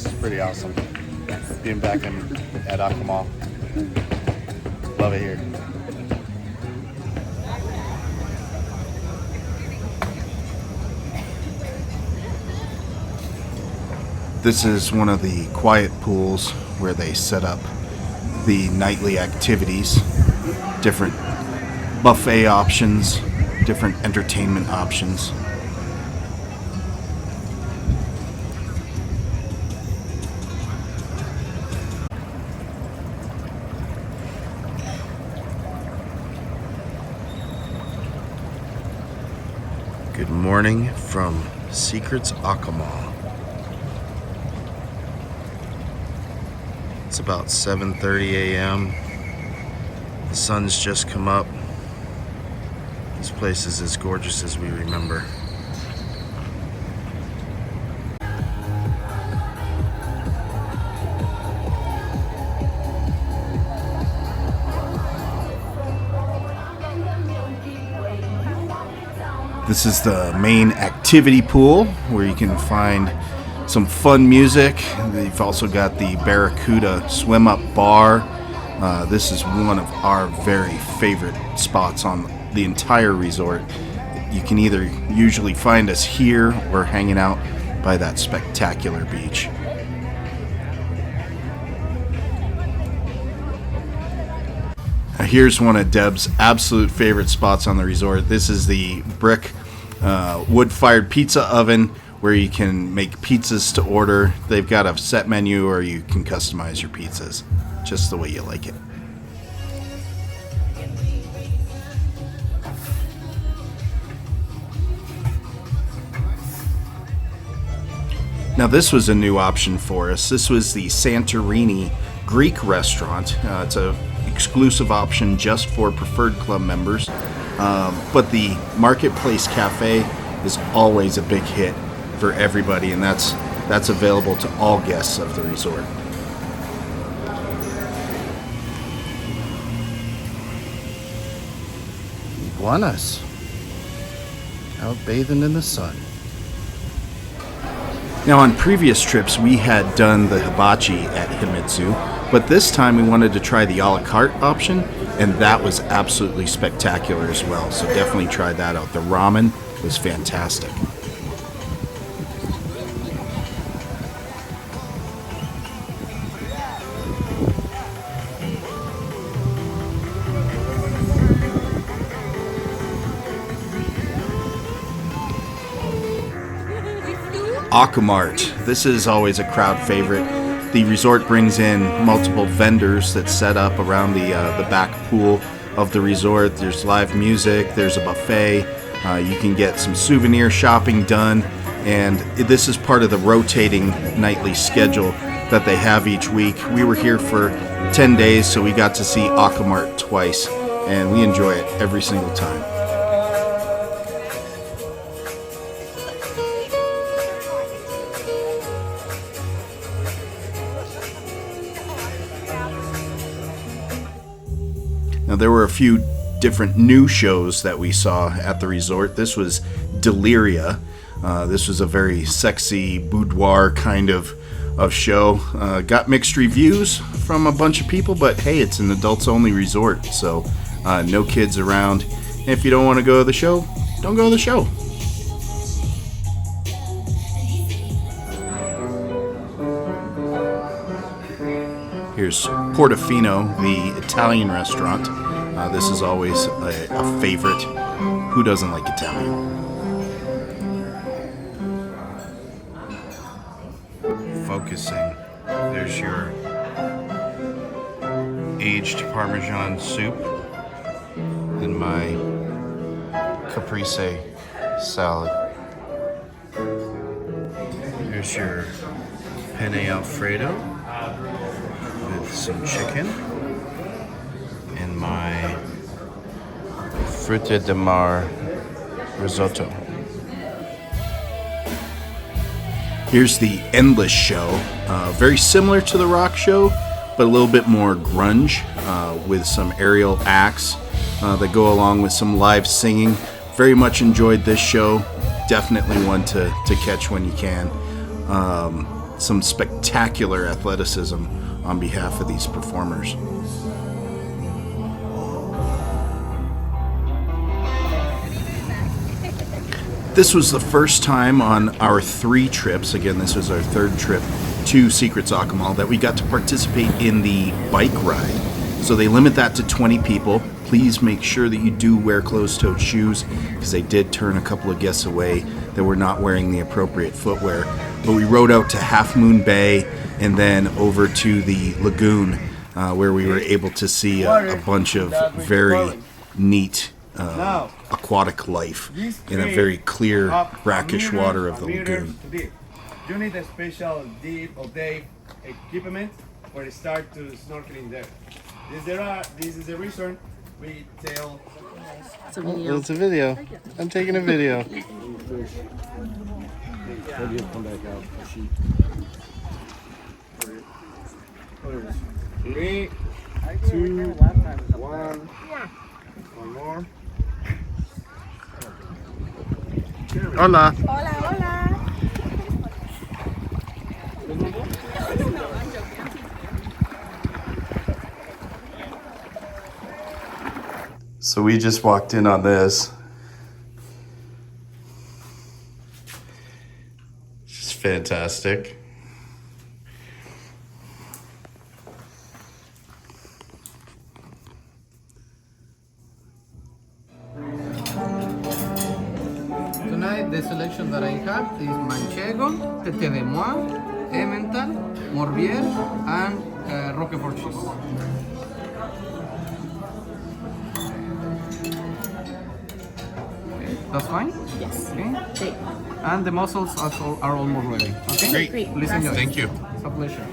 It's pretty awesome. Being back at Akumal. Love it here. This is one of the quiet pools where they set up the nightly activities, different buffet options, different entertainment options. Good morning from Secrets Akumal. It's about 7:30 a.m. The sun's just come up. This place is as gorgeous as we remember. This is the main activity pool where you can find some fun music. They've also got the Barracuda swim up bar. This is one of our very favorite spots on the entire resort. You can either usually find us here or hanging out by that spectacular beach. Here's one of Deb's absolute favorite spots on the resort. This is the brick wood-fired pizza oven where you can make pizzas to order. They've got a set menu or you can customize your pizzas just the way you like it. Now this was a new option for us. This was the Santorini Greek restaurant. It's an exclusive option just for Preferred Club members. But the Marketplace Cafe is always a big hit for everybody, and that's available to all guests of the resort. Iguanas out bathing in the sun. Now on previous trips we had done the hibachi at Himitsu, but this time we wanted to try the a la carte option, and that was absolutely spectacular as well, so definitely try that out. The ramen was fantastic. Aquamart. This is always a crowd favorite. The resort brings in multiple vendors that set up around the back pool of the resort. There's live music, there's a buffet, you can get some souvenir shopping done, and this is part of the rotating nightly schedule that they have each week. We were here for 10 days, so we got to see Aquamart twice, and we enjoy it every single time. Now there were a few different new shows that we saw at the resort. This was Deliria. This was a very sexy boudoir kind of show. Got mixed reviews from a bunch of people, but hey, it's an adults only resort, so no kids around. And if you don't want to go to the show, don't go to the show. Here's Portofino, the Italian restaurant. This is always a favorite. Who doesn't like Italian? Focusing. There's your aged Parmesan soup and my caprese salad. Here's your penne Alfredo with some chicken and my frutte de mar risotto. Here's the Endless Show, very similar to the rock show, but a little bit more grunge, with some aerial acts that go along with some live singing. Very much enjoyed this show. Definitely one to catch when you can. some spectacular athleticism on behalf of these performers. This was the first time on our 3 trips, again this was our 3rd trip to Secrets Akumal, that we got to participate in the bike ride. So they limit that to 20 people. Please make sure that you do wear closed-toed shoes, because they did turn a couple of guests away that were not wearing the appropriate footwear. But we rode out to Half Moon Bay and then over to the lagoon, where we were able to see a bunch of very neat aquatic life in a very clear, brackish water of the lagoon. You need a special deep or day equipment for the start to snorkeling there. This is the reason we tell. It's a video. It's a video. I'm taking a video. 3, 2, 1. One more. Hola. Hola, hola. So we just walked in on this. Just fantastic. Tonight, the selection that I have is manchego, tete de moi, emmental, morbier, and roquefort cheese. Okay, that's fine? Yes. Okay. Great. And the mussels are almost ready. Okay? Great. Please enjoy. Thank you. It's a pleasure.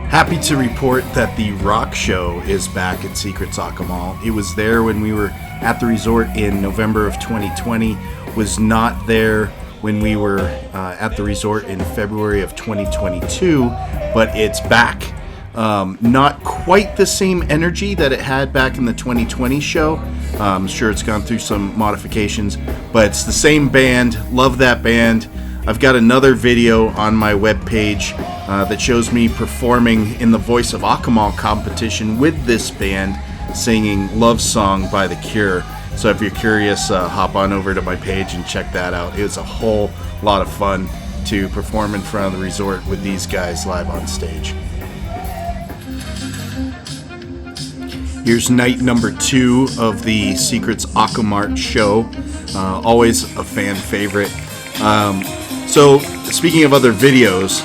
Happy to report that the rock show is back at Secrets Akumal. It was there when we were at the resort in November of 2020, was not there when we were at the resort in February of 2022, but it's back. Not quite the same energy that it had back in the 2020 show. I'm sure it's gone through some modifications, but it's the same band. Love that band. I've got another video on my webpage that shows me performing in the Voice of Akumal competition with this band, singing Love Song by The Cure. So if you're curious, hop on over to my page and check that out. It was a whole lot of fun to perform in front of the resort with these guys live on stage. Here's night number 2 of the Secrets Akumal show. Always a fan favorite. So speaking of other videos,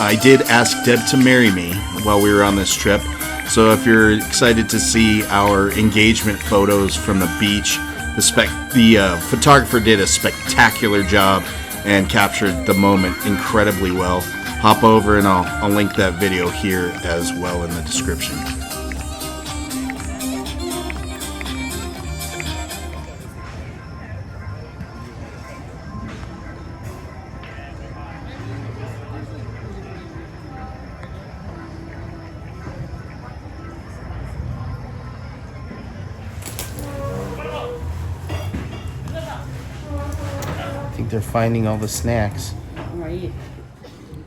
I did ask Deb to marry me while we were on this trip. So if you're excited to see our engagement photos from the beach, the photographer did a spectacular job and captured the moment incredibly well. Hop over and I'll link that video here as well in the description. I think they're finding all the snacks. Right.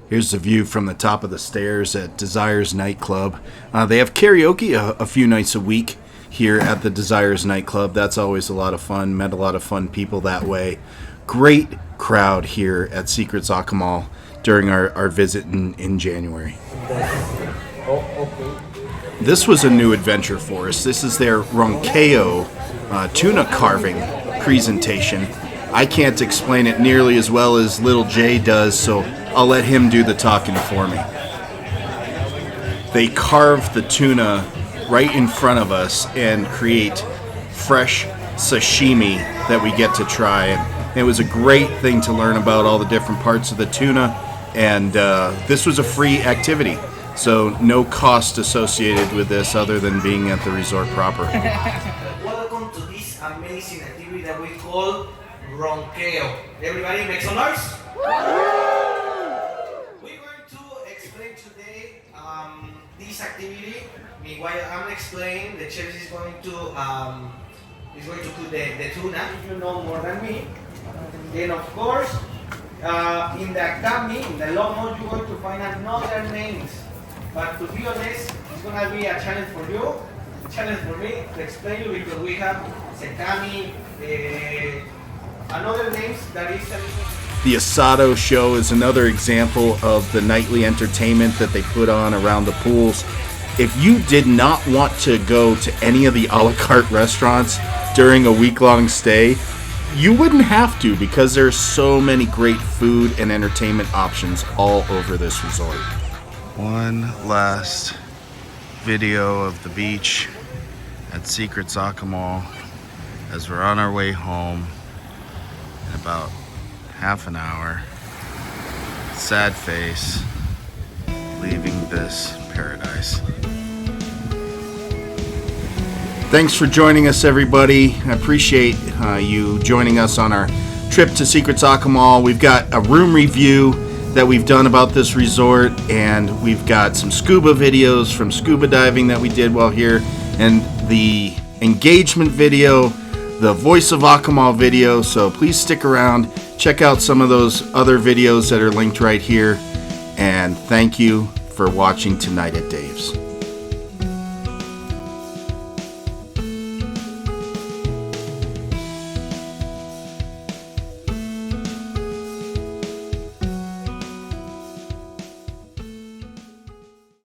Here's the view from the top of the stairs at Desires nightclub. They have karaoke a few nights a week here at the Desires nightclub. That's always a lot of fun. Met a lot of fun people that way. Great crowd here at Secrets Akumal during our visit in January. This was a new adventure for us. This is their ronqueo tuna carving presentation. I can't explain it nearly as well as Little Jay does, so I'll let him do the talking for me. They carve the tuna right in front of us and create fresh sashimi that we get to try. And it was a great thing to learn about all the different parts of the tuna, and this was a free activity. So no cost associated with this other than being at the resort proper. Welcome to this amazing activity that we call ronqueo. Everybody make some noise. We're going to explain today this activity. Meanwhile, I'm explaining. The chef is going to cook the tuna. If you know more than me, then of course In the Academy, in the long note, you're going to find another names. But to be honest, it's gonna be a challenge for you, a challenge for me to explain you because we have Sekami, another names that is. The Asado show is another example of the nightly entertainment that they put on around the pools. If you did not want to go to any of the a la carte restaurants during a week-long stay, you wouldn't have to because there's so many great food and entertainment options all over this resort. One last video of the beach at Secrets Akumal as we're on our way home in about half an hour. Sad face, leaving this paradise. Thanks for joining us, everybody. I appreciate you joining us on our trip to Secrets Akumal. We've got a room review that we've done about this resort, and we've got some scuba videos from scuba diving that we did while here, and the engagement video, the Voice of Akumal video. So please stick around, check out some of those other videos that are linked right here, and thank you for watching tonight at Dave's.